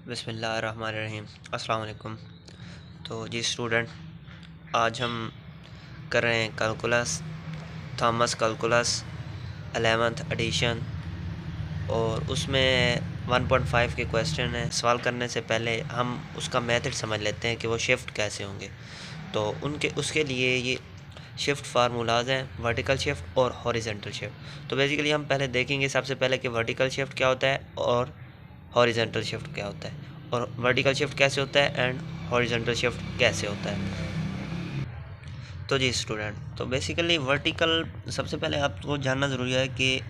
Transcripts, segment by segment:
बिस्मिल्लाहिर्रहमानिर्रहीम। अस्सलाम वालेकुम। तो जी स्टूडेंट, आज हम कर रहे हैं calculus, Thomas calculus 11th addition, और उसमें 1.5 के क्वेश्चन हैं। सवाल करने से पहले हम उसका मेथड समझ लेते हैं कि वो शिफ्ट कैसे होंगे। तो उसके लिए ये शिफ्ट फार्मूलाज हैं, वर्टिकल शिफ्ट और हॉरिजेंटल शिफ्ट। तो बेसिकली हम पहले देखेंगे सबसे पहले कि वर्टिकल शिफ्ट क्या होता है और हॉरिजेंटल शिफ्ट क्या होता है, और वर्टिकल शिफ्ट कैसे होता है एंड हॉरिजेंटल शिफ्ट कैसे होता है। तो जी स्टूडेंट, तो बेसिकली वर्टिकल सबसे पहले आपको जानना ज़रूरी है कि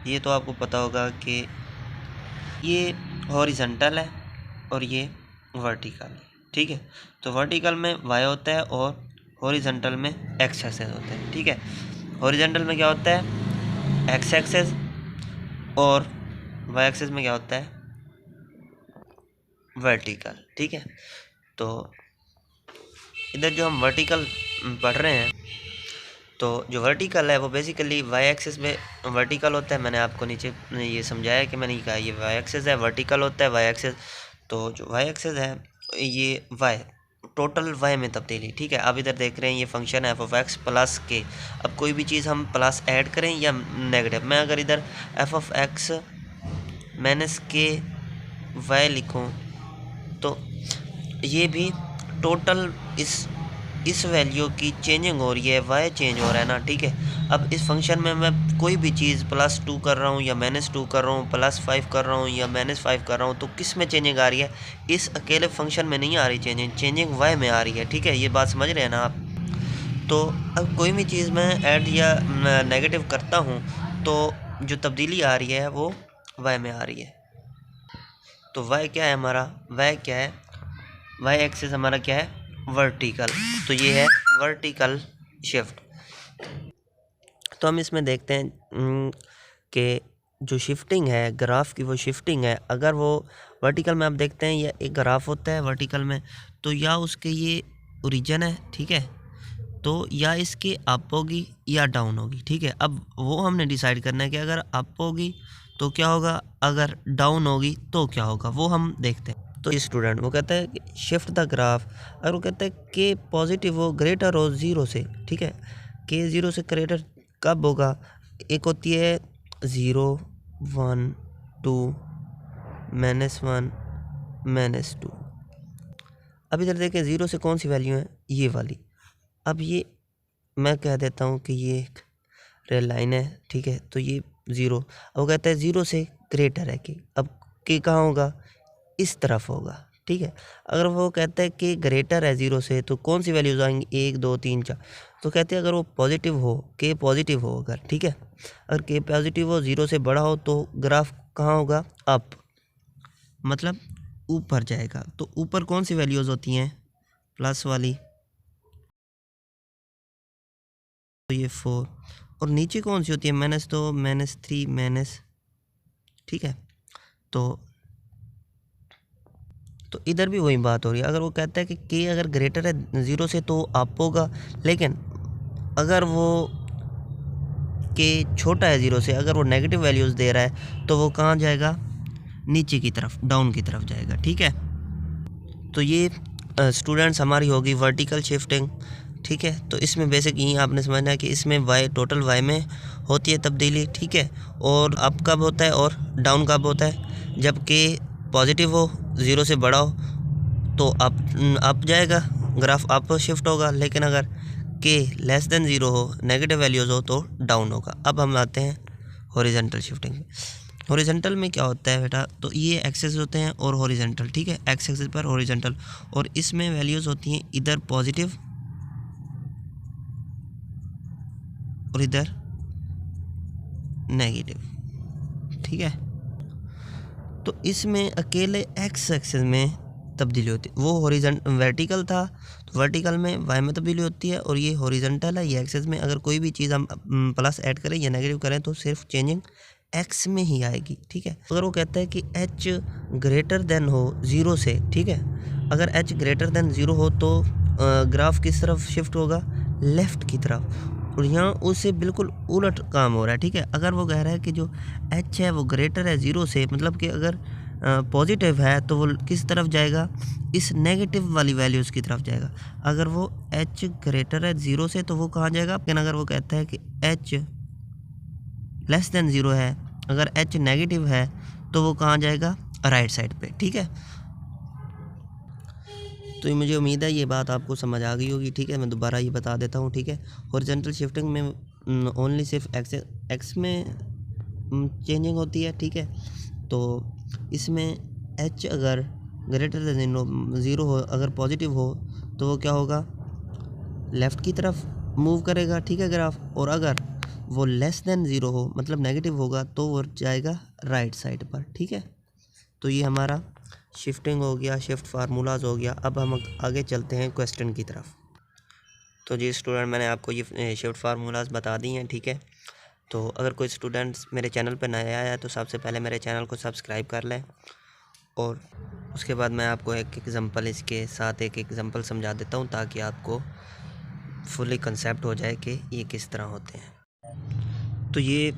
ये तो आपको पता होगा कि ये हॉरिजेंटल है और ये वर्टिकल है, ठीक है। तो वर्टिकल में वाई होता है और हॉरिजेंटल में एक्स एक्सेस होता है, ठीक है। हॉरिजेंटल में क्या होता है, एक्स एक्सेस, और वाई एक्सेस में क्या होता है, वर्टिकल, ठीक है। तो इधर जो हम वर्टिकल पढ़ रहे हैं, तो जो वर्टिकल है वो बेसिकली वाई एक्सिस में वर्टिकल होता है। मैंने आपको नीचे ये समझाया कि मैंने कहा ये वाई एक्सिस है, वर्टिकल होता है वाई एक्सिस। तो जो वाई एक्सिस है ये वाई, टोटल वाई में तब्दीली, ठीक है। आप इधर देख रहे हैं ये फंक्शन है एफ ऑफ एक्स प्लस के। अब कोई भी चीज़ हम प्लस ऐड करें या नेगेटिव, मैं अगर इधर एफ ऑफ एक्स माइनस के वाई लिखूँ तो ये भी टोटल इस वैल्यू की चेंजिंग हो रही है, वाई चेंज हो रहा है ना, ठीक है। अब इस फंक्शन में मैं कोई भी चीज़ +2 कर रहा हूँ या -2 कर रहा हूँ, +5 कर रहा हूँ या -5 कर रहा हूँ, तो किस में चेंजिंग आ रही है, इस अकेले फंक्शन में नहीं आ रही चेंजिंग वाई में आ रही है, ठीक है। ये बात समझ रहे हैं ना आप। तो अब कोई भी चीज़ मैं ऐड या नेगेटिव करता हूँ तो जो तब्दीली आ रही है वो वाई में आ रही है। तो वाई क्या है हमारा, वाई क्या है, वाई एक्सिस हमारा क्या है, वर्टिकल। तो ये है वर्टिकल शिफ्ट। तो हम इसमें देखते हैं कि जो शिफ्टिंग है ग्राफ की, वो शिफ्टिंग है। अगर वो वर्टिकल में आप देखते हैं या एक ग्राफ होता है वर्टिकल में, तो या उसके ये ओरिजिन है, ठीक है, तो या इसके अप होगी या डाउन होगी, ठीक है। अब वो हमने डिसाइड करना है कि अगर अप होगी तो क्या होगा, अगर डाउन होगी तो क्या होगा, वो हम देखते हैं। तो स्टूडेंट वो कहता है कि शिफ्ट द ग्राफ, अगर वो कहता है कि पॉजिटिव हो, ग्रेटर हो 0 से, ठीक है, के 0 से ग्रेटर कब होगा, एक होती है 0, 1, 2, -1, -2। अब इधर देखें 0 से कौन सी वैल्यू है, ये वाली। अब ये मैं कह देता हूँ कि ये एक रेल लाइन है, ठीक है, तो ये 0। अब वो कहता है 0 से ग्रेटर है कि, अब के कहाँ होगा, इस तरफ होगा, ठीक है। अगर वो कहता है कि ग्रेटर है 0 से, तो कौन सी वैल्यूज आएंगी, 1, 2, 3, 4। तो कहते हैं अगर वो पॉजिटिव हो, के पॉजिटिव हो अगर, ठीक है, अगर के पॉजिटिव हो, 0 से बड़ा हो, तो ग्राफ कहाँ होगा, अप, मतलब ऊपर जाएगा। तो ऊपर कौन सी वैल्यूज होती हैं, प्लस वाली, तो ये 4, और नीचे कौन सी होती है, -2, -3, ठीक है। तो इधर भी वही बात हो रही है। अगर वो कहता है कि के अगर ग्रेटर है 0 से तो अप होगा, लेकिन अगर वो के छोटा है 0 से, अगर वो नेगेटिव वैल्यूज़ दे रहा है तो वो कहाँ जाएगा, नीचे की तरफ, डाउन की तरफ जाएगा, ठीक है। तो ये स्टूडेंट्स हमारी होगी वर्टिकल शिफ्टिंग, ठीक है। तो इसमें बेसिक यही आपने समझना है कि इसमें वाई, टोटल वाई में होती है तब्दीली, ठीक है। और अप कब होता है और डाउन कब होता है, जबकि पॉजिटिव हो, 0 से बड़ा हो तो अप जाएगा, ग्राफ अप शिफ्ट होगा, लेकिन अगर के लेस देन 0 हो, नेगेटिव वैल्यूज़ हो, तो डाउन होगा। अब हम आते हैं हॉरिजेंटल शिफ्टिंग में। हॉरिजेंटल में क्या होता है बेटा, तो ये एक्सेस होते हैं और हॉरिजेंटल, ठीक है, एक्स एक्सिस पर हॉरिजेंटल, और इसमें वैल्यूज़ होती हैं इधर पॉजिटिव और इधर नेगेटिव, ठीक है। तो इसमें अकेले एक्स एक्सिस में तब्दीली होती है, वो वर्टिकल था, तो वर्टिकल में वाई में तब्दीली होती है, और ये हॉरिजेंटल है, ये एक्सिस में। अगर कोई भी चीज़ हम प्लस ऐड करें या नेगेटिव करें तो सिर्फ चेंजिंग एक्स में ही आएगी, ठीक है। अगर वो कहता है कि एच ग्रेटर देन हो 0 से, ठीक है, अगर एच ग्रेटर देन 0 हो तो ग्राफ किस तरफ शिफ्ट होगा, लेफ़्ट की तरफ, और यहाँ उससे बिल्कुल उलट काम हो रहा है, ठीक है। अगर वो कह रहा है कि जो एच है वो ग्रेटर है 0 से, मतलब कि अगर पॉजिटिव है तो वो किस तरफ जाएगा, इस नेगेटिव वाली वैल्यूज़ की तरफ जाएगा। अगर वो h ग्रेटर है 0 से तो वो कहाँ जाएगा, लेकिन अगर वो कहता है कि h लेस देन 0 है, अगर h नेगेटिव है तो वो कहाँ जाएगा, राइट साइड पे। ठीक है, तो ये मुझे उम्मीद है ये बात आपको समझ आ गई होगी। ठीक है, मैं दोबारा ये बता देता हूँ। ठीक है, हॉरिजॉन्टल शिफ्टिंग में ओनली सिर्फ एक्स में चेंजिंग होती है। ठीक है, तो इसमें h अगर ग्रेटर देन 0 हो, अगर पॉजिटिव हो तो वो क्या होगा, लेफ़्ट की तरफ मूव करेगा। ठीक है ग्राफ, और अगर वो लेस देन 0 हो मतलब नेगेटिव होगा तो वो जाएगा राइट साइड पर। ठीक है, तो ये हमारा शिफ्टिंग हो गया, शिफ्ट फार्मूलाज हो गया। अब हम आगे चलते हैं क्वेश्चन की तरफ। तो जी स्टूडेंट, मैंने आपको ये शिफ्ट फार्मूलाज बता दी हैं। ठीक है, तो अगर कोई स्टूडेंट्स मेरे चैनल पर नया आया है तो सबसे पहले मेरे चैनल को सब्सक्राइब कर लें, और उसके बाद मैं आपको एक एग्ज़ाम्पल, इसके साथ एक एग्ज़ाम्पल समझा देता हूँ ताकि आपको फुली कंसेप्ट हो जाए कि ये किस तरह होते हैं। तो ये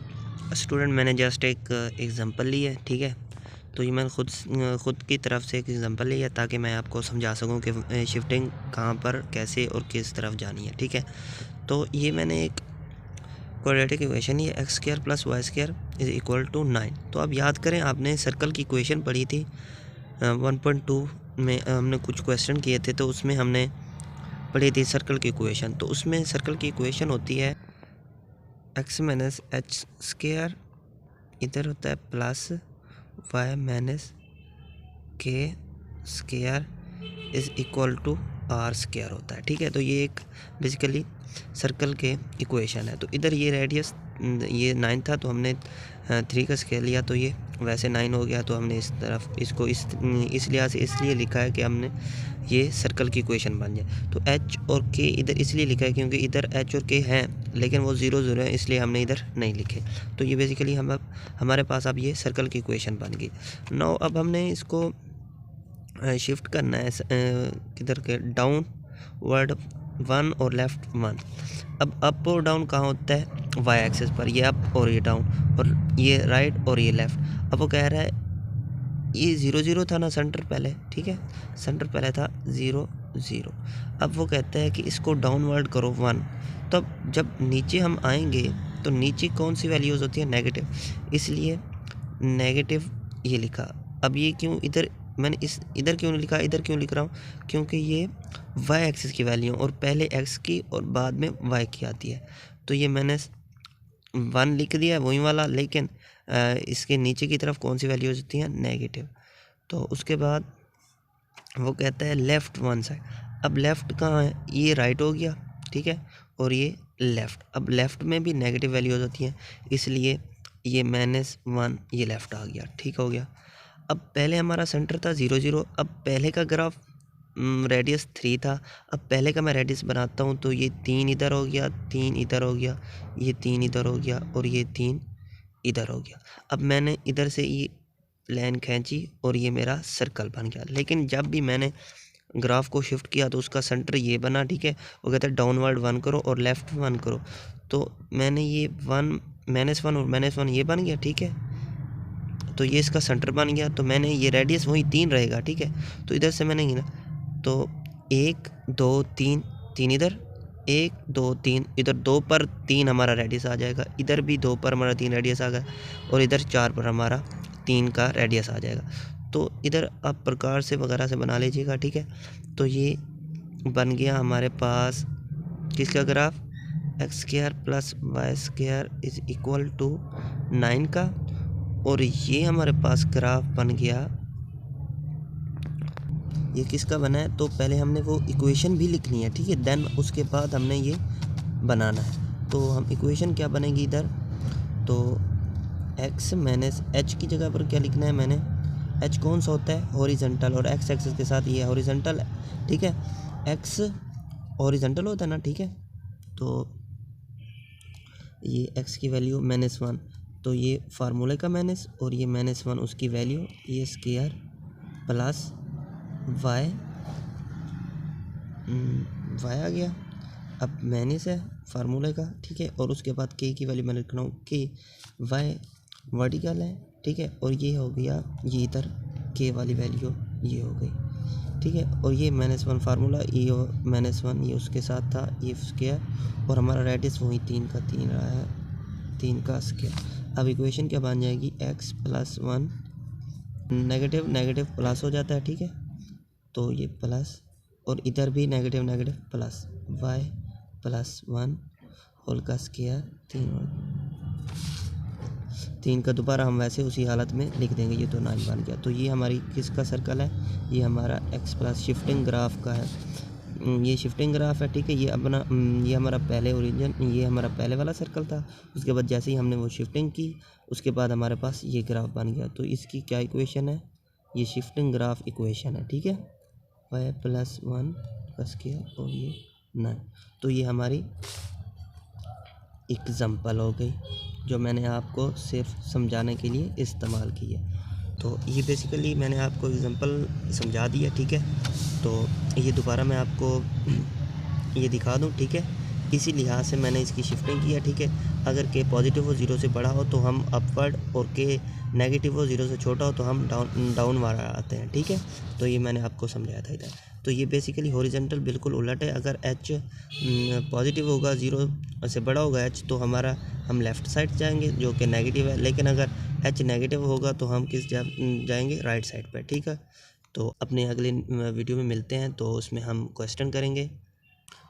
स्टूडेंट मैंने जस्ट एक एग्ज़ाम्पल ली है। ठीक है, तो ये मैंने ख़ुद की तरफ से एक एग्ज़ाम्पल लिया ताकि मैं आपको समझा सकूं कि शिफ्टिंग कहाँ पर कैसे और किस तरफ जानी है। ठीक है, तो ये मैंने एक क्वाड्रेटिक इक्वेशन, ये x² + y² = 9। तो अब याद करें, आपने सर्कल की इक्वेशन पढ़ी थी 1.2 में, हमने कुछ क्वेश्चन किए थे तो उसमें हमने पढ़ी थी सर्कल की इक्वेशन। तो उसमें सर्कल की इक्वेशन होती है x - h², इधर होता है प्लस y - k² = r² होता है। ठीक है, तो ये एक बेसिकली सर्कल के इक्वेशन है। तो इधर ये रेडियस ये 9 था तो हमने 3 का स्केल लिया तो ये वैसे 9 हो गया। तो हमने इस तरफ इसको इस लिहाज से इसलिए लिखा है कि हमने ये सर्कल की इक्वेशन बन जाए। तो h और k इधर इसलिए लिखा है क्योंकि इधर h और k हैं लेकिन वो 0 0 है, इसलिए हमने इधर नहीं लिखे। तो ये बेसिकली हमारे पास अब ये सर्कल की इक्वेशन बन गई। नाउ अब हमने इसको शिफ्ट करना है किधर के, डाउन वर्ड 1 और लेफ़्ट 1। अब अप और डाउन कहाँ होता है, वाई एक्सिस पर, ये अप और ये डाउन, और ये राइट और ये लेफ़्ट। अब वो कह रहा है ये 0 0 था ना सेंटर पहले। ठीक है, सेंटर पहले था 0 0। अब वो कहता है कि इसको डाउनवर्ड करो 1। तब जब नीचे हम आएंगे तो नीचे कौन सी वैल्यूज़ होती है, नेगेटिव, इसलिए नेगेटिव ये लिखा। अब ये क्यों इधर मैंने इधर क्यों नहीं लिखा, इधर क्यों लिख रहा हूँ, क्योंकि ये वाई एक्सिस की वैल्यू और पहले एक्स की और बाद में वाई की आती है। तो ये मैंने 1 लिख दिया है वही वाला, लेकिन इसके नीचे की तरफ कौन सी वैल्यूज होती हैं, नेगेटिव। तो उसके बाद वो कहता है लेफ़्ट 1 साइड। अब लेफ़्ट कहाँ है, ये राइट हो गया। ठीक है, और ये लेफ़्ट। अब लेफ़्ट में भी नेगेटिव वैल्यूज होती हैं, इसलिए ये -1 ये लेफ़्ट आ गया। ठीक हो गया। अब पहले हमारा सेंटर था 0 0। अब पहले का ग्राफ रेडियस 3 था। अब पहले का मैं रेडियस बनाता हूँ तो ये 3 इधर हो गया, 3 इधर हो गया, ये 3 इधर हो गया और ये 3 इधर हो गया। अब मैंने इधर से ये लाइन खींची और ये मेरा सर्कल बन गया। लेकिन जब भी मैंने ग्राफ को शिफ्ट किया तो उसका सेंटर ये बना। ठीक है, वो कहता है डाउनवर्ड 1 करो और लेफ़्ट 1 करो। तो मैंने ये 1 -1 और -1 ये बन गया। ठीक है, तो ये इसका सेंटर बन गया। तो मैंने ये रेडियस वही 3 रहेगा। ठीक है, तो इधर से मैंने गिना तो 1 2 3 3 इधर, 1 2 3 इधर, 2 पर 3 हमारा रेडियस आ जाएगा, इधर भी 2 पर हमारा 3 रेडियस आ गया, और इधर 4 पर हमारा 3 का रेडियस आ जाएगा। तो इधर आप प्रकार से वगैरह से बना लीजिएगा। ठीक है, तो ये बन गया हमारे पास किसका ग्राफ, x² + y² = 9 का। और ये हमारे पास ग्राफ बन गया, ये किसका बना है। तो पहले हमने वो इक्वेशन भी लिखनी है। ठीक है, देन उसके बाद हमने ये बनाना है। तो हम इक्वेशन क्या बनेगी इधर, तो x - h की जगह पर क्या लिखना है मैंने, h कौन सा होता है, हॉरिजॉन्टल, और x एक्सिस के साथ ये हॉरिजॉन्टल है। ठीक है, x हॉरिजॉन्टल होता है ना। ठीक है, तो ये x की वैल्यू -1, तो ये फार्मूले का माइनस और ये -1 उसकी वैल्यू, ये स्क्वायर प्लस y आ गया। अब माइनस है फार्मूले का। ठीक है, और उसके बाद k की वैल्यू मैं लिख रहा हूँ k, y वर्टिकल है। ठीक है, और ये हो गया ये इधर के वाली वैल्यू ये हो गई, ठीक है। और ये -1 फार्मूला, ये -1 ये उसके साथ था, ये स्क्वायर, और हमारा रेडियस वही 3 का 3 रहा है, 3 का स्क्वायर। अब इक्वेशन क्या बन जाएगी, x + 1 नेगेटिव नेगेटिव प्लस हो जाता है, ठीक है। तो ये प्लस, और इधर भी negative negative plus, y + 1 whole का स्क्वायर 3 का दोबारा हम वैसे उसी हालत में लिख देंगे, ये तो 9 बन गया। तो ये हमारी किसका सर्कल है, ये हमारा x प्लस शिफ्टिंग ग्राफ का है, ये शिफ्टिंग ग्राफ है, ठीक है। ये अपना ये हमारा पहले ओरिजिन, ये हमारा पहले वाला सर्कल था, उसके बाद जैसे ही हमने वो शिफ्टिंग की उसके बाद हमारे पास ये ग्राफ बन गया। तो इसकी क्या इक्वेशन है, ये शिफ्टिंग ग्राफ इक्वेशन है, ठीक है। y + 1 का स्क्वायर और ये 9। तो ये हमारी एग्जाम्पल हो गई जो मैंने आपको सिर्फ समझाने के लिए इस्तेमाल की है। तो ये बेसिकली मैंने आपको एग्जांपल समझा दिया, ठीक है। तो ये दोबारा मैं आपको ये दिखा दूं, ठीक है। इसी लिहाज से मैंने इसकी शिफ्टिंग की है, ठीक है। अगर के पॉजिटिव हो 0 से बड़ा हो तो हम अपवर्ड, और के नेगेटिव हो 0 से छोटा हो तो हम डाउन वाला आते हैं, ठीक है। तो ये मैंने आपको समझाया था इधर। तो ये बेसिकली हॉरिजॉन्टल बिल्कुल उलट है। अगर h पॉजिटिव होगा, 0 से बड़ा होगा h, तो हम लेफ़्ट साइड जाएंगे जो कि नेगेटिव है, लेकिन अगर h नेगेटिव होगा तो हम किस जाएंगे, राइट साइड पर, ठीक है। तो अपने अगले वीडियो में मिलते हैं, तो उसमें हम क्वेश्चन करेंगे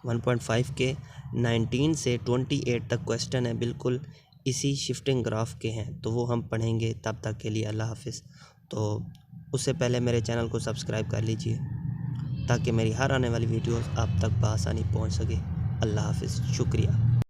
1.5 के 19 से 28 तक क्वेश्चन है, बिल्कुल इसी शिफ्टिंग ग्राफ के हैं, तो वो हम पढ़ेंगे। तब तक के लिए अल्लाह हाफिज़। तो उससे पहले मेरे चैनल को सब्सक्राइब कर लीजिए ताकि मेरी हर आने वाली वीडियोस आप तक बआसानी पहुंच सके। अल्लाह हाफिज़, शुक्रिया।